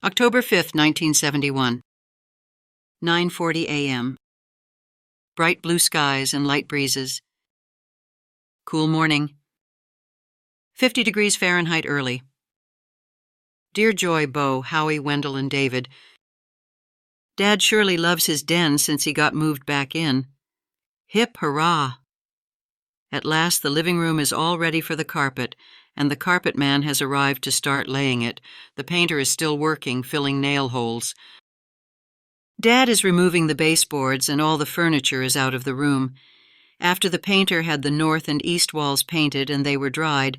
October 5th, 1971. 9:40 a.m. Bright blue skies and light breezes. Cool morning. 50 degrees Fahrenheit early. Dear Joy, Bo, Howie, Wendell, and David, Dad surely loves his den since he got moved back in. Hip hurrah! At last the living room is all ready for the carpet, and the carpet man has arrived to start laying it. The painter is still working, filling nail holes. Dad is removing the baseboards, and all the furniture is out of the room. After the painter had the north and east walls painted and they were dried,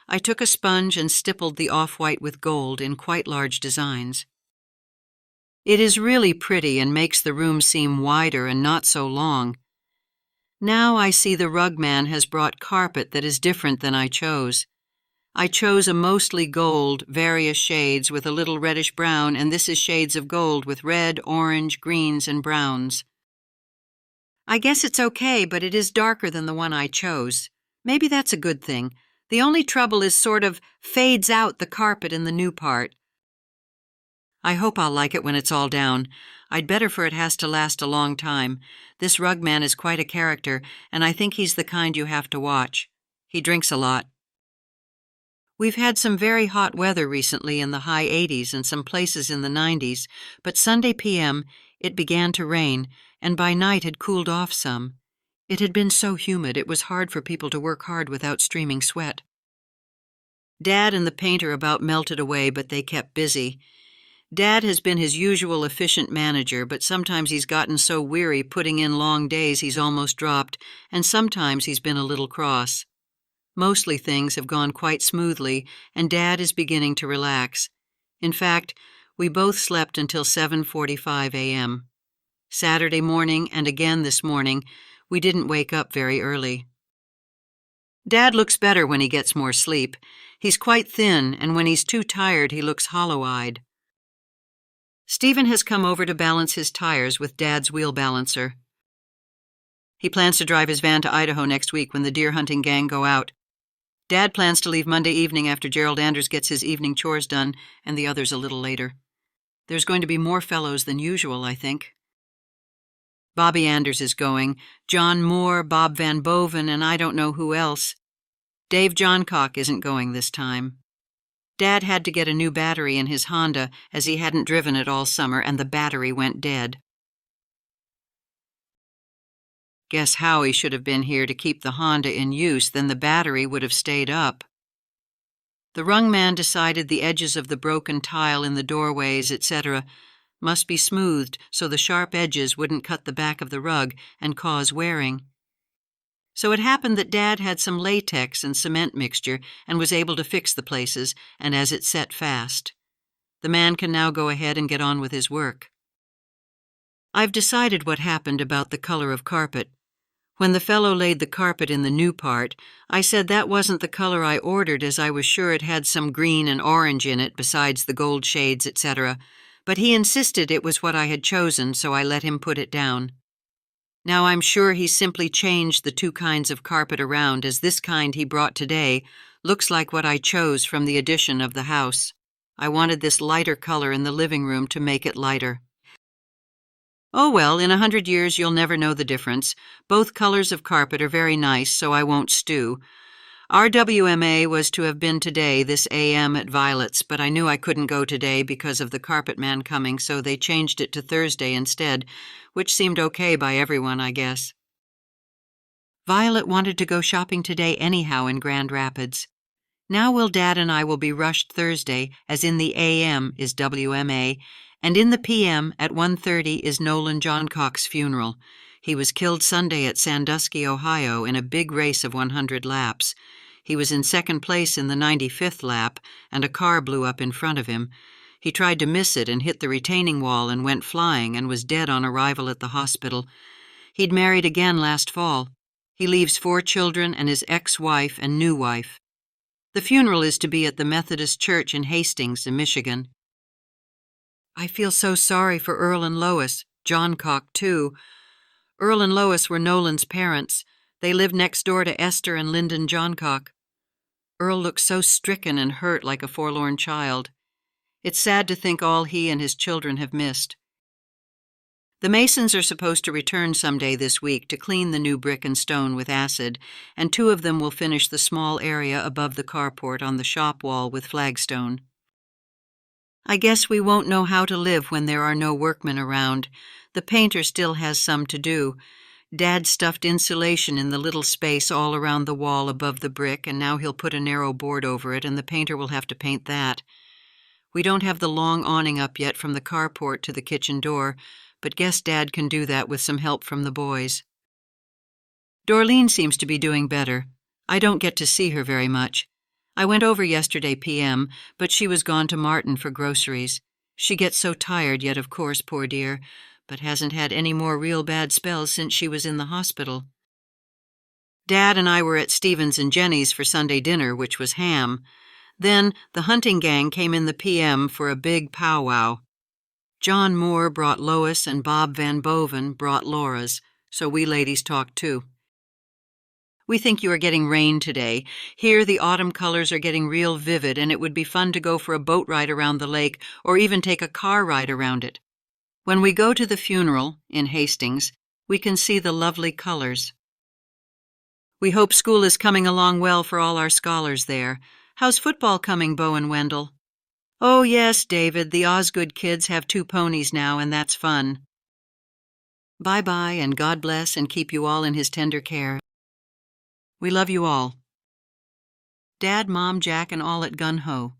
I took a sponge and stippled the off-white with gold in quite large designs. It is really pretty and makes the room seem wider and not so long. Now I see the rug man has brought carpet that is different than I chose. I chose a mostly gold, various shades with a little reddish brown, and this is shades of gold with red, orange, greens, and browns. I guess it's okay, but it is darker than the one I chose. Maybe that's a good thing. The only trouble is sort of fades out the carpet in the new part. I hope I'll like it when it's all down. I'd better, for it has to last a long time. This rug man is quite a character, and I think he's the kind you have to watch. He drinks a lot. We've had some very hot weather recently in the high 80s and some places in the 90s, but Sunday p.m. it began to rain, and by night had cooled off some. It had been so humid it was hard for people to work hard without streaming sweat. Dad and the painter about melted away, but they kept busy. Dad has been his usual efficient manager, but sometimes he's gotten so weary putting in long days he's almost dropped, and sometimes he's been a little cross. Mostly things have gone quite smoothly, and Dad is beginning to relax. In fact, we both slept until 7:45 a.m. Saturday morning, and again this morning, we didn't wake up very early. Dad looks better when he gets more sleep. He's quite thin, and when he's too tired, he looks hollow-eyed. Stephen has come over to balance his tires with Dad's wheel balancer. He plans to drive his van to Idaho next week when the deer hunting gang go out. Dad plans to leave Monday evening after Gerald Anders gets his evening chores done, and the others a little later. There's going to be more fellows than usual, I think. Bobby Anders is going, John Moore, Bob Van Boven, and I don't know who else. Dave Johncock isn't going this time. Dad had to get a new battery in his Honda as he hadn't driven it all summer, and the battery went dead. Guess Howie should have been here to keep the Honda in use, then the battery would have stayed up. The rung man decided the edges of the broken tile in the doorways, etc., must be smoothed so the sharp edges wouldn't cut the back of the rug and cause wearing. So it happened that Dad had some latex and cement mixture and was able to fix the places, and as it set fast. The man can now go ahead and get on with his work. I've decided what happened about the color of carpet. When the fellow laid the carpet in the new part, I said that wasn't the color I ordered, as I was sure it had some green and orange in it besides the gold shades, etc., but he insisted it was what I had chosen, so I let him put it down. Now I'm sure he simply changed the two kinds of carpet around, as this kind he brought today looks like what I chose from the addition of the house. I wanted this lighter color in the living room to make it lighter. Oh well, in 100 years you'll never know the difference. Both colors of carpet are very nice, so I won't stew. Our WMA was to have been today, this AM at Violet's, but I knew I couldn't go today because of the carpet man coming, so they changed it to Thursday instead, which seemed okay by everyone, I guess. Violet wanted to go shopping today anyhow in Grand Rapids. Now Dad and I will be rushed Thursday, as in the AM is WMA, and in the PM at 1:30 is Nolan Johncock's funeral. He was killed Sunday at Sandusky, Ohio, in a big race of 100 laps. He was in second place in the 95th lap, and a car blew up in front of him. He tried to miss it and hit the retaining wall and went flying and was dead on arrival at the hospital. He'd married again last fall. He leaves 4 children and his ex-wife and new wife. The funeral is to be at the Methodist Church in Hastings, in Michigan. I feel so sorry for Earl and Lois, Johncock too. Earl and Lois were Nolan's parents. They lived next door to Esther and Lyndon Johncock. Earl looked so stricken and hurt like a forlorn child. It's sad to think all he and his children have missed. The masons are supposed to return someday this week to clean the new brick and stone with acid, and 2 of them will finish the small area above the carport on the shop wall with flagstone. I guess we won't know how to live when there are no workmen around. The painter still has some to do. Dad stuffed insulation in the little space all around the wall above the brick, and now he'll put a narrow board over it, and the painter will have to paint that. We don't have the long awning up yet from the carport to the kitchen door, but guess Dad can do that with some help from the boys. Dorleen seems to be doing better. I don't get to see her very much. I went over yesterday p.m., but she was gone to Martin for groceries. She gets so tired yet, of course, poor dear, but hasn't had any more real bad spells since she was in the hospital. Dad and I were at Stephen's and Jenny's for Sunday dinner, which was ham. Then the hunting gang came in the p.m. for a big powwow. John Moore brought Lois and Bob Van Boven brought Laura's, so we ladies talked too. We think you are getting rain today. Here the autumn colors are getting real vivid, and it would be fun to go for a boat ride around the lake or even take a car ride around it. When we go to the funeral in Hastings, we can see the lovely colors. We hope school is coming along well for all our scholars there. How's football coming, Bo and Wendell? Oh, yes, David, the Osgood kids have 2 ponies now, and that's fun. Bye-bye, and God bless and keep you all in his tender care. We love you all. Dad, Mom, Jack, and all at Gun Ho.